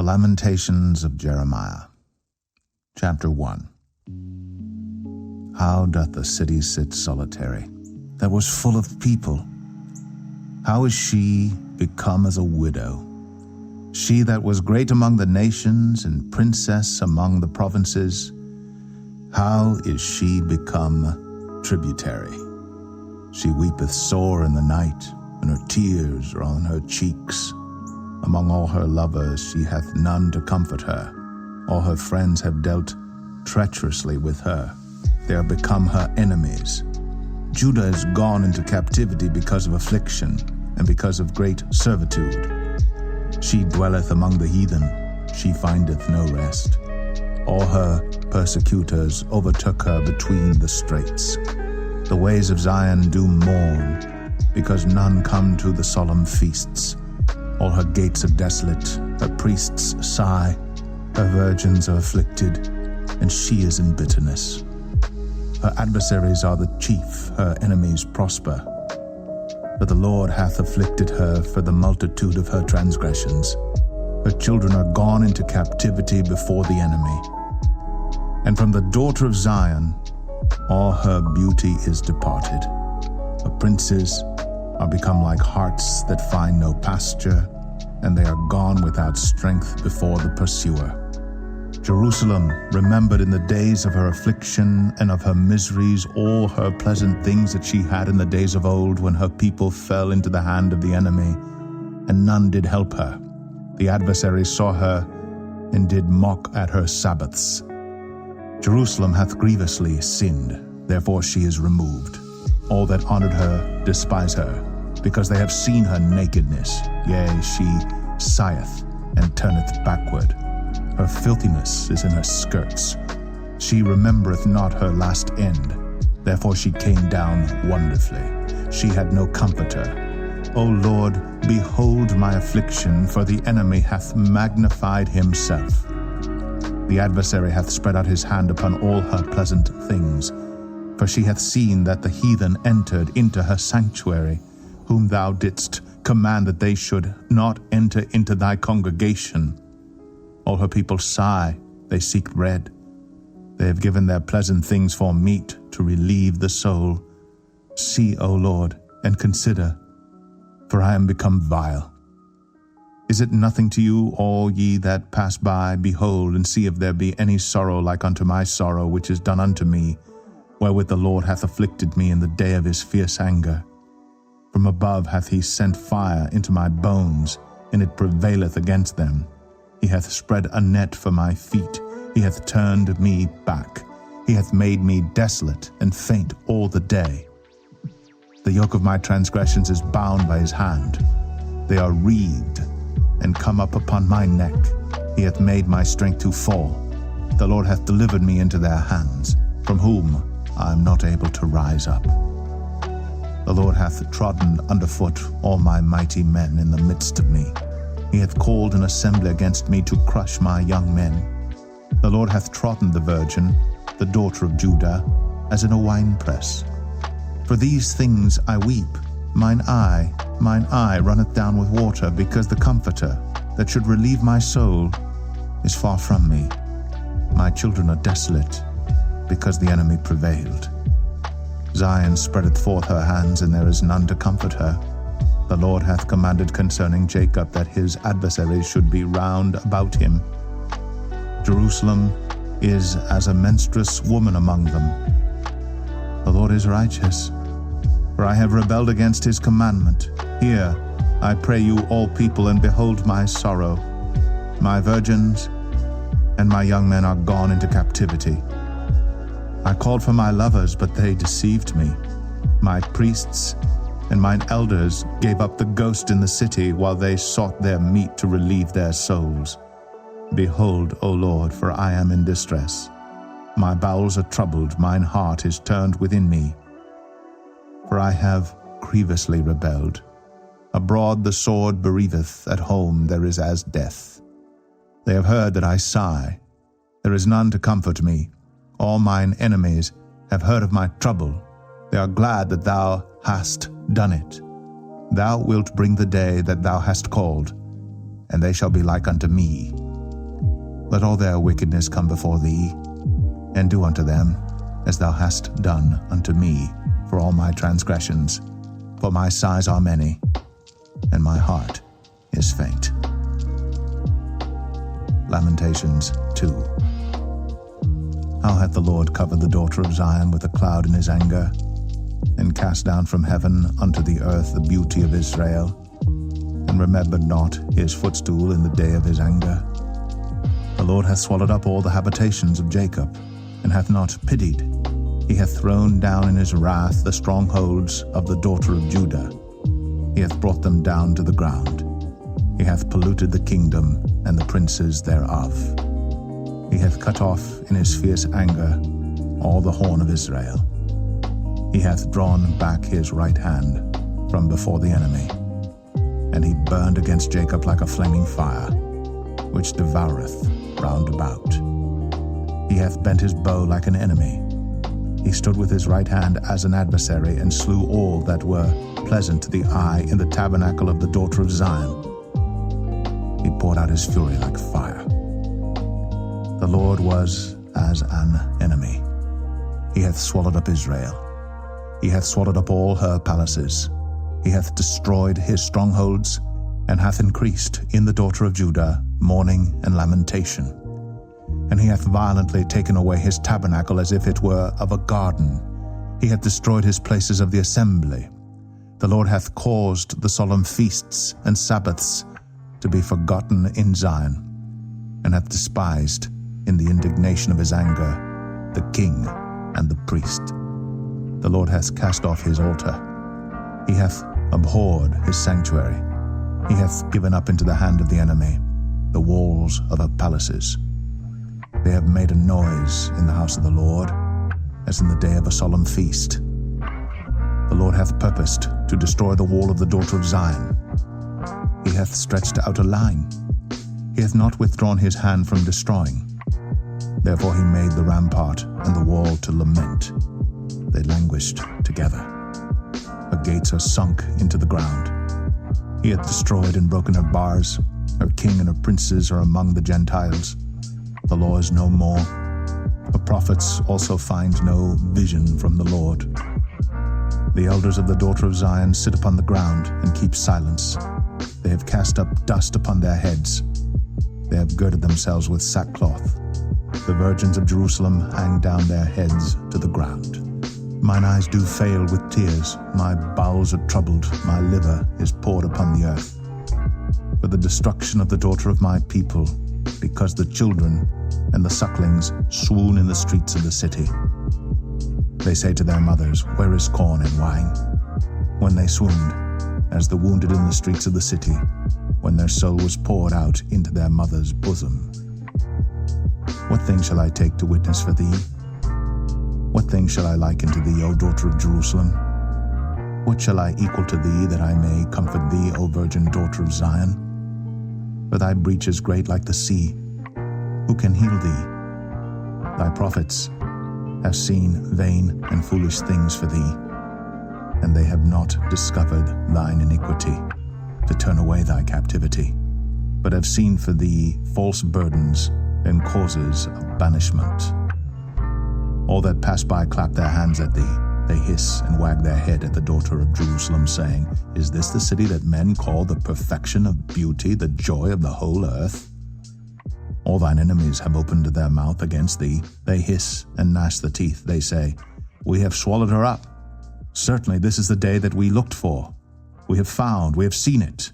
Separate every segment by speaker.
Speaker 1: The Lamentations of Jeremiah. Chapter 1. How doth the city sit solitary, that was full of people? How is she become as a widow? She that was great among the nations, and princess among the provinces, how is she become tributary? She weepeth sore in the night, and her tears are on her cheeks. Among all her lovers she hath none to comfort her. All her friends have dealt treacherously with her. They are become her enemies. Judah is gone into captivity because of affliction, and because of great servitude. She dwelleth among the heathen, she findeth no rest. All her persecutors overtook her between the straits. The ways of Zion do mourn, because none come to the solemn feasts. All her gates are desolate, her priests sigh, her virgins are afflicted, and she is in bitterness. Her adversaries are the chief, her enemies prosper. For the Lord hath afflicted her for the multitude of her transgressions. Her children are gone into captivity before the enemy. And from the daughter of Zion, all her beauty is departed. Her princes are become like harts that find no pasture, and they are gone without strength before the pursuer. Jerusalem remembered in the days of her affliction and of her miseries all her pleasant things that she had in the days of old, when her people fell into the hand of the enemy, and none did help her. The adversaries saw her and did mock at her Sabbaths. Jerusalem hath grievously sinned, therefore she is removed. All that honored her despise her, because they have seen her nakedness. Yea, she sigheth and turneth backward. Her filthiness is in her skirts. She remembereth not her last end. Therefore she came down wonderfully. She had no comforter. O Lord, behold my affliction, for the enemy hath magnified himself. The adversary hath spread out his hand upon all her pleasant things. For she hath seen that the heathen entered into her sanctuary, whom thou didst command that they should not enter into thy congregation. All her people sigh, they seek bread. They have given their pleasant things for meat to relieve the soul. See, O Lord, and consider, for I am become vile. Is it nothing to you, all ye that pass by? Behold, and see if there be any sorrow like unto my sorrow, which is done unto me, wherewith the Lord hath afflicted me in the day of his fierce anger. From above hath he sent fire into my bones, and it prevaileth against them. He hath spread a net for my feet. He hath turned me back. He hath made me desolate and faint all the day. The yoke of my transgressions is bound by his hand. They are wreathed and come up upon my neck. He hath made my strength to fall. The Lord hath delivered me into their hands, from whom I am not able to rise up. The Lord hath trodden underfoot all my mighty men in the midst of me. He hath called an assembly against me to crush my young men. The Lord hath trodden the virgin, the daughter of Judah, as in a winepress. For these things I weep. Mine eye runneth down with water, because the Comforter, that should relieve my soul, is far from me. My children are desolate, because the enemy prevailed. Zion spreadeth forth her hands, and there is none to comfort her. The Lord hath commanded concerning Jacob that his adversaries should be round about him. Jerusalem is as a menstruous woman among them. The Lord is righteous, for I have rebelled against his commandment. Hear, I pray you, all people, and behold my sorrow. My virgins and my young men are gone into captivity. I called for my lovers, but they deceived me. My priests and mine elders gave up the ghost in the city, while they sought their meat to relieve their souls. Behold, O Lord, for I am in distress. My bowels are troubled, mine heart is turned within me. For I have grievously rebelled. Abroad the sword bereaveth, at home there is as death. They have heard that I sigh. There is none to comfort me. All mine enemies have heard of my trouble. They are glad that thou hast done it. Thou wilt bring the day that thou hast called, and they shall be like unto me. Let all their wickedness come before thee, and do unto them as thou hast done unto me for all my transgressions. For my sighs are many, and my heart is faint. Lamentations 2. How hath the Lord covered the daughter of Zion with a cloud in his anger, and cast down from heaven unto the earth the beauty of Israel, and remembered not his footstool in the day of his anger. The Lord hath swallowed up all the habitations of Jacob, and hath not pitied. He hath thrown down in his wrath the strongholds of the daughter of Judah. He hath brought them down to the ground. He hath polluted the kingdom and the princes thereof. He hath cut off in his fierce anger all the horn of Israel. He hath drawn back his right hand from before the enemy, and he burned against Jacob like a flaming fire, which devoureth round about. He hath bent his bow like an enemy. He stood with his right hand as an adversary, and slew all that were pleasant to the eye in the tabernacle of the daughter of Zion. He poured out his fury like fire. The Lord was as an enemy. He hath swallowed up Israel. He hath swallowed up all her palaces. He hath destroyed his strongholds, and hath increased in the daughter of Judah mourning and lamentation. And he hath violently taken away his tabernacle as if it were of a garden. He hath destroyed his places of the assembly. The Lord hath caused the solemn feasts and Sabbaths to be forgotten in Zion, and hath despised in the indignation of his anger the king and the priest. The Lord hath cast off his altar. He hath abhorred his sanctuary. He hath given up into the hand of the enemy the walls of her palaces. They have made a noise in the house of the Lord, as in the day of a solemn feast. The Lord hath purposed to destroy the wall of the daughter of Zion. He hath stretched out a line. He hath not withdrawn his hand from destroying. Therefore he made the rampart and the wall to lament. They languished together. Her gates are sunk into the ground. He hath destroyed and broken her bars. Her king and her princes are among the Gentiles. The law is no more. Her prophets also find no vision from the Lord. The elders of the daughter of Zion sit upon the ground and keep silence. They have cast up dust upon their heads. They have girded themselves with sackcloth. The virgins of Jerusalem hang down their heads to the ground. Mine eyes do fail with tears. My bowels are troubled. My liver is poured upon the earth. For the destruction of the daughter of my people, because the children and the sucklings swoon in the streets of the city. They say to their mothers, where is corn and wine? When they swooned, as the wounded in the streets of the city, when their soul was poured out into their mother's bosom. What thing shall I take to witness for thee? What thing shall I liken to thee, O daughter of Jerusalem? What shall I equal to thee, that I may comfort thee, O virgin daughter of Zion? For thy breach is great like the sea. Who can heal thee? Thy prophets have seen vain and foolish things for thee, and they have not discovered thine iniquity, to turn away thy captivity, but have seen for thee false burdens and causes of banishment. All that pass by clap their hands at thee. They hiss and wag their head at the daughter of Jerusalem, saying, is this the city that men call the perfection of beauty, the joy of the whole earth? All thine enemies have opened their mouth against thee. They hiss and gnash the teeth. They say, we have swallowed her up. Certainly this is the day that we looked for. We have found, we have seen it.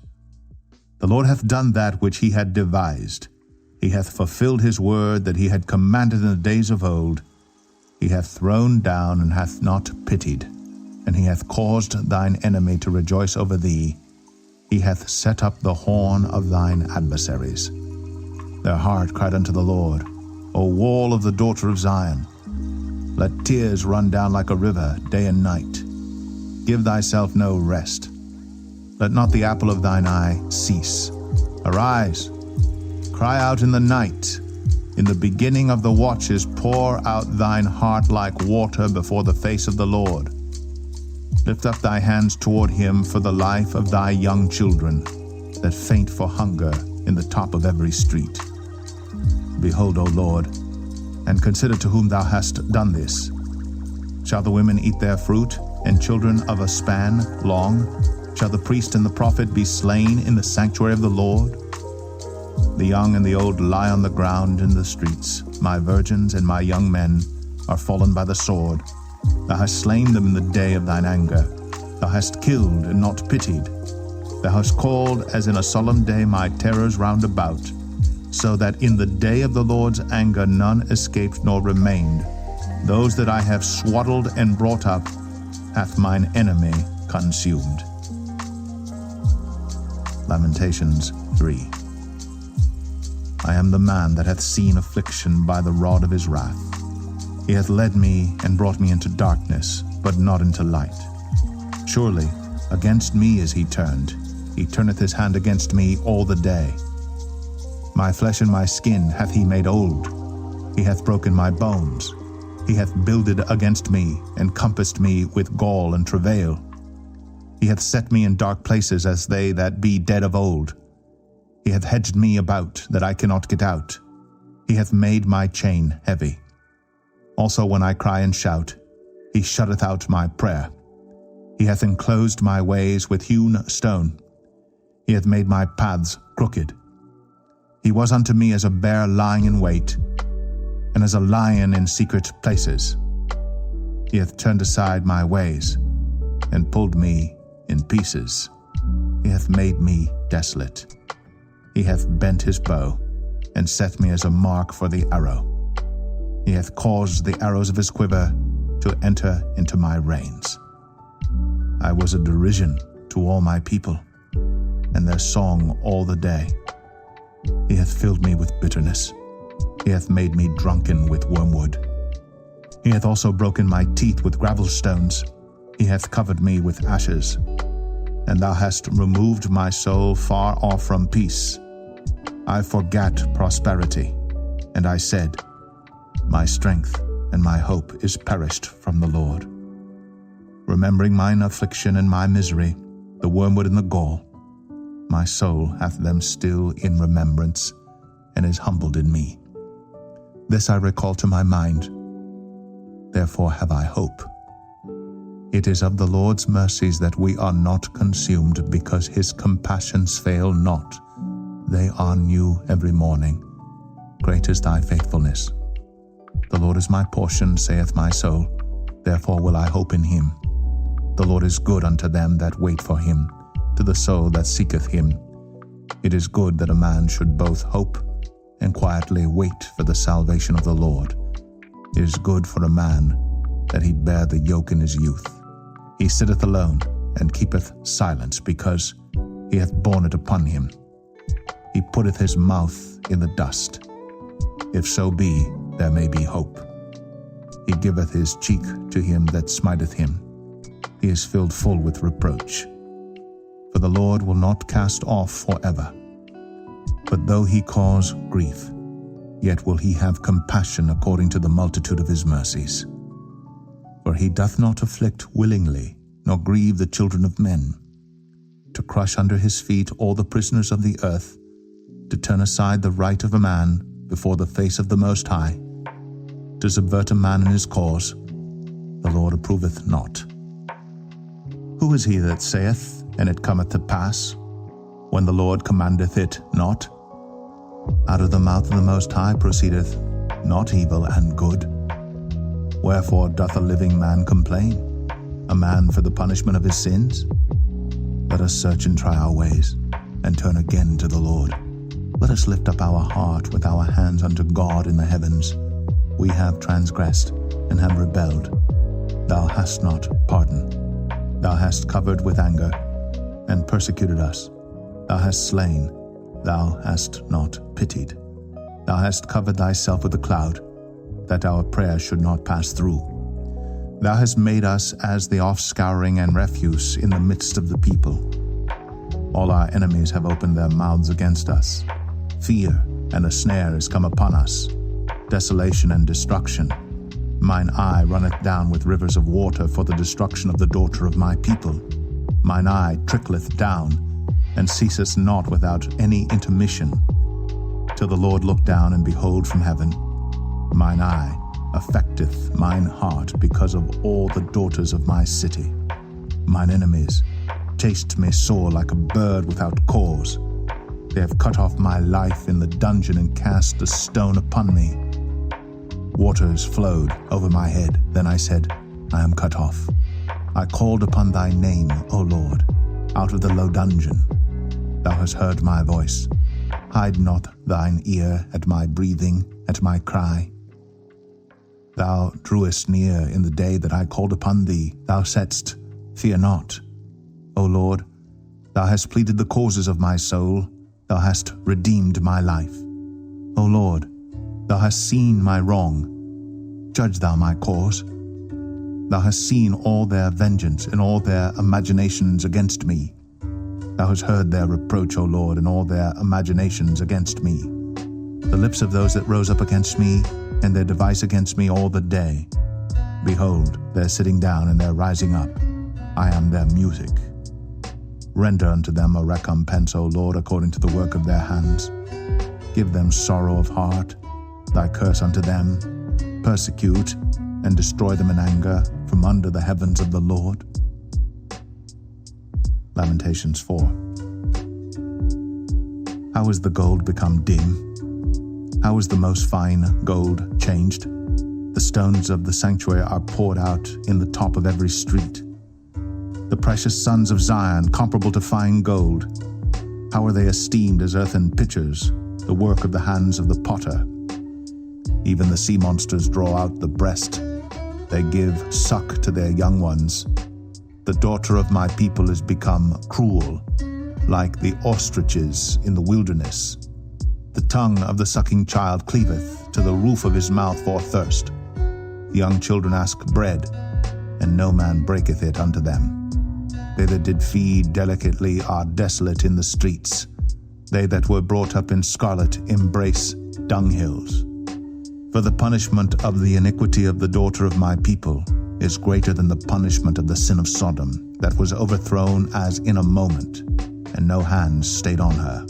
Speaker 1: The Lord hath done that which he had devised. He hath fulfilled his word that he had commanded in the days of old. He hath thrown down and hath not pitied, and he hath caused thine enemy to rejoice over thee. He hath set up the horn of thine adversaries. Their heart cried unto the Lord, O wall of the daughter of Zion. Let tears run down like a river day and night. Give thyself no rest. Let not the apple of thine eye cease. Arise, cry out in the night. In the beginning of the watches pour out thine heart like water before the face of the Lord. Lift up thy hands toward him for the life of thy young children, that faint for hunger in the top of every street. Behold, O Lord, and consider to whom thou hast done this. Shall the women eat their fruit, and children of a span long? Shall the priest and the prophet be slain in the sanctuary of the Lord? The young and the old lie on the ground in the streets. My virgins and my young men are fallen by the sword. Thou hast slain them in the day of thine anger. Thou hast killed and not pitied. Thou hast called as in a solemn day my terrors round about, so that in the day of the Lord's anger none escaped nor remained. Those that I have swaddled and brought up hath mine enemy consumed. Lamentations 3. I am the man that hath seen affliction by the rod of his wrath. He hath led me and brought me into darkness, but not into light. Surely against me is he turned. He turneth his hand against me all the day. My flesh and my skin hath he made old. He hath broken my bones. He hath builded against me, and compassed me with gall and travail. He hath set me in dark places as they that be dead of old. He hath hedged me about, that I cannot get out. He hath made my chain heavy. Also when I cry and shout, he shutteth out my prayer. He hath enclosed my ways with hewn stone. He hath made my paths crooked. He was unto me as a bear lying in wait, and as a lion in secret places. He hath turned aside my ways, and pulled me in pieces. He hath made me desolate. He hath bent his bow, and set me as a mark for the arrow. He hath caused the arrows of his quiver to enter into my reins. I was a derision to all my people, and their song all the day. He hath filled me with bitterness. He hath made me drunken with wormwood. He hath also broken my teeth with gravel stones. He hath covered me with ashes. And thou hast removed my soul far off from peace. I forgat prosperity, and I said, my strength and my hope is perished from the Lord. Remembering mine affliction and my misery, the wormwood and the gall, my soul hath them still in remembrance, and is humbled in me. This I recall to my mind, therefore have I hope. It is of the Lord's mercies that we are not consumed, because his compassions fail not. They are new every morning. Great is thy faithfulness. The Lord is my portion, saith my soul, therefore will I hope in him. The Lord is good unto them that wait for him, to the soul that seeketh him. It is good that a man should both hope and quietly wait for the salvation of the Lord. It is good for a man that he bear the yoke in his youth. He sitteth alone, and keepeth silence, because he hath borne it upon him. He putteth his mouth in the dust. If so be, there may be hope. He giveth his cheek to him that smiteth him. He is filled full with reproach. For the Lord will not cast off forever. But though he cause grief, yet will he have compassion according to the multitude of his mercies. For he doth not afflict willingly, nor grieve the children of men, to crush under his feet all the prisoners of the earth, to turn aside the right of a man before the face of the Most High, to subvert a man in his cause, the Lord approveth not. Who is he that saith, and it cometh to pass, when the Lord commandeth it not? Out of the mouth of the Most High proceedeth not evil and good. Wherefore doth a living man complain, a man for the punishment of his sins? Let us search and try our ways, and turn again to the Lord. Let us lift up our heart with our hands unto God in the heavens. We have transgressed, and have rebelled. Thou hast not pardoned. Thou hast covered with anger, and persecuted us. Thou hast slain, thou hast not pitied. Thou hast covered thyself with a cloud, that our prayer should not pass through. Thou hast made us as the offscouring and refuse in the midst of the people. All our enemies have opened their mouths against us. Fear and a snare is come upon us, desolation and destruction. Mine eye runneth down with rivers of water for the destruction of the daughter of my people. Mine eye trickleth down, and ceaseth not without any intermission. till the Lord look down and behold from heaven. Mine eye affecteth mine heart because of all the daughters of my city. Mine enemies chased me sore like a bird without cause. They have cut off my life in the dungeon and cast a stone upon me. Waters flowed over my head. Then I said, I am cut off. I called upon thy name, O Lord, out of the low dungeon. Thou hast heard my voice. Hide not thine ear at my breathing, at my cry. Thou drewest near in the day that I called upon thee. Thou saidst, Fear not. O Lord, thou hast pleaded the causes of my soul. Thou hast redeemed my life. O Lord, thou hast seen my wrong. Judge thou my cause. Thou hast seen all their vengeance and all their imaginations against me. Thou hast heard their reproach, O Lord, and all their imaginations against me. The lips of those that rose up against me, and their device against me all the day. Behold, their sitting down and their rising up. I am their music. Render unto them a recompense, O Lord, according to the work of their hands. Give them sorrow of heart, thy curse unto them. Persecute and destroy them in anger from under the heavens of the Lord. Lamentations 4. How is the gold become dim? How is the most fine gold changed? The stones of the sanctuary are poured out in the top of every street. The precious sons of Zion, comparable to fine gold. How are they esteemed as earthen pitchers, the work of the hands of the potter? Even the sea monsters draw out the breast. They give suck to their young ones. The daughter of my people is become cruel, like the ostriches in the wilderness. The tongue of the sucking child cleaveth to the roof of his mouth for thirst. The young children ask bread, and no man breaketh it unto them. They that did feed delicately are desolate in the streets. They that were brought up in scarlet embrace dunghills. For the punishment of the iniquity of the daughter of my people is greater than the punishment of the sin of Sodom, that was overthrown as in a moment, and no hands stayed on her.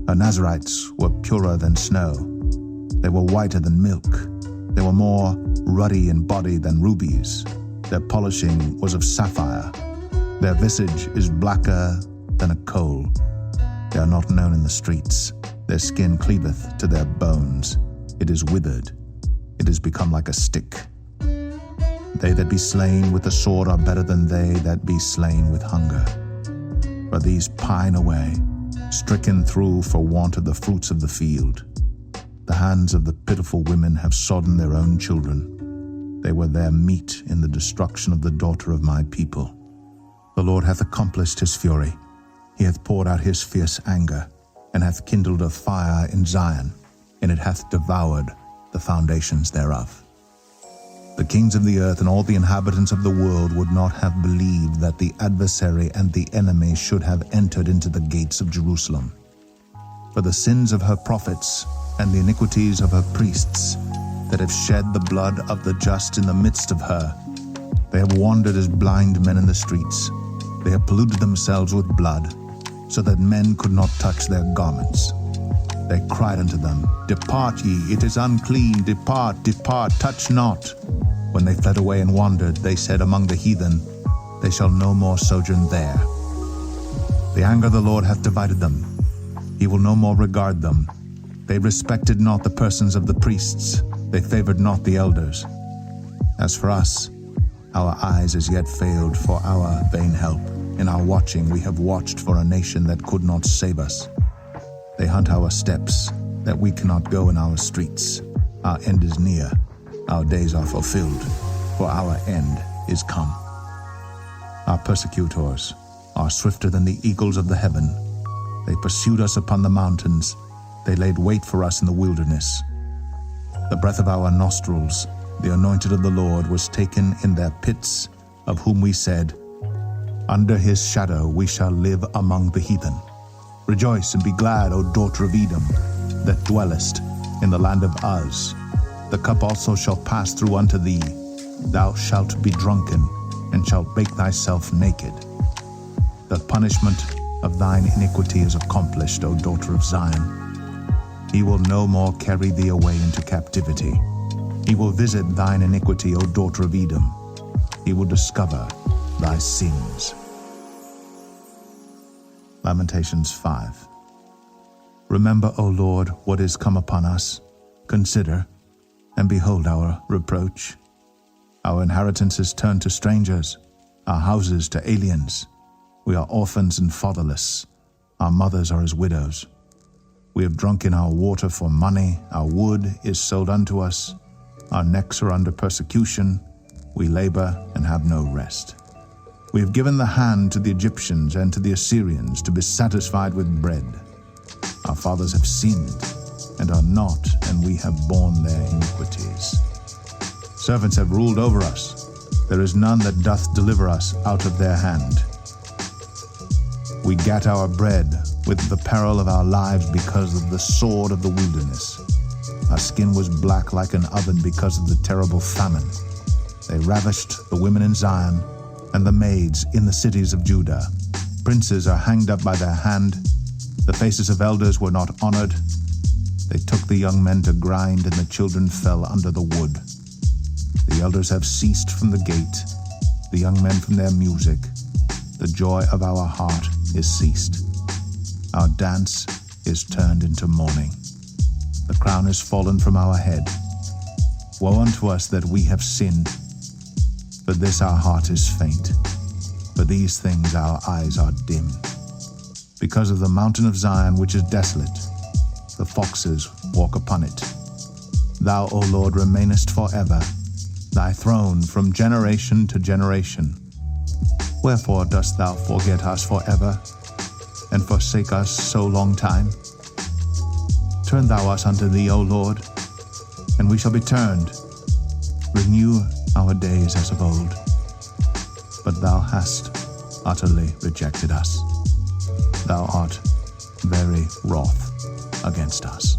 Speaker 1: Her Nazarites were purer than snow. They were whiter than milk. They were more ruddy in body than rubies. Their polishing was of sapphire. Their visage is blacker than a coal. They are not known in the streets. Their skin cleaveth to their bones. It is withered. It is become like a stick. They that be slain with the sword are better than they that be slain with hunger. For these pine away, stricken through for want of the fruits of the field. The hands of the pitiful women have sodden their own children. They were their meat in the destruction of the daughter of my people. The Lord hath accomplished his fury. He hath poured out his fierce anger, and hath kindled a fire in Zion, and it hath devoured the foundations thereof. The kings of the earth and all the inhabitants of the world would not have believed that the adversary and the enemy should have entered into the gates of Jerusalem. For the sins of her prophets and the iniquities of her priests, that have shed the blood of the just in the midst of her, they have wandered as blind men in the streets. They have polluted themselves with blood, so that men could not touch their garments. They cried unto them, Depart ye, it is unclean, depart, depart, touch not. When they fled away and wandered, they said among the heathen, They shall no more sojourn there. The anger of the Lord hath divided them. He will no more regard them. They respected not the persons of the priests. They favored not the elders. As for us, our eyes as yet failed for our vain help. In our watching we have watched for a nation that could not save us. They hunt our steps, that we cannot go in our streets. Our end is near. Our days are fulfilled, for our end is come. Our persecutors are swifter than the eagles of the heaven. They pursued us upon the mountains. They laid wait for us in the wilderness. The breath of our nostrils, the anointed of the Lord, was taken in their pits, of whom we said, Under his shadow we shall live among the heathen. Rejoice and be glad, O daughter of Edom, that dwellest in the land of Uz. The cup also shall pass through unto thee. Thou shalt be drunken, and shalt bake thyself naked. The punishment of thine iniquity is accomplished, O daughter of Zion. He will no more carry thee away into captivity. He will visit thine iniquity, O daughter of Edom. He will discover thy sins. Lamentations 5. Remember, O Lord, what is come upon us. Consider, and behold our reproach. Our inheritance is turned to strangers, our houses to aliens. We are orphans and fatherless. Our mothers are as widows. We have drunken our water for money. Our wood is sold unto us. Our necks are under persecution. We labor and have no rest. We have given the hand to the Egyptians and to the Assyrians to be satisfied with bread. Our fathers have sinned and are not, and we have borne their iniquities. Servants have ruled over us. There is none that doth deliver us out of their hand. We gat our bread with the peril of our lives because of the sword of the wilderness. Our skin was black like an oven because of the terrible famine. They ravished the women in Zion and the maids in the cities of Judah. Princes are hanged up by their hand. The faces of elders were not honored. They took the young men to grind, and the children fell under the wood. The elders have ceased from the gate, the young men from their music. The joy of our heart is ceased. Our dance is turned into mourning. The crown is fallen from our head. Woe unto us that we have sinned. For this our heart is faint. For these things our eyes are dim. Because of the mountain of Zion which is desolate, the foxes walk upon it. Thou, O Lord, remainest forever, thy throne from generation to generation. Wherefore dost thou forget us forever, and forsake us so long time? Turn thou us unto thee, O Lord, and we shall be turned. Renew our days as of old. But thou hast utterly rejected us. Thou art very wroth against us.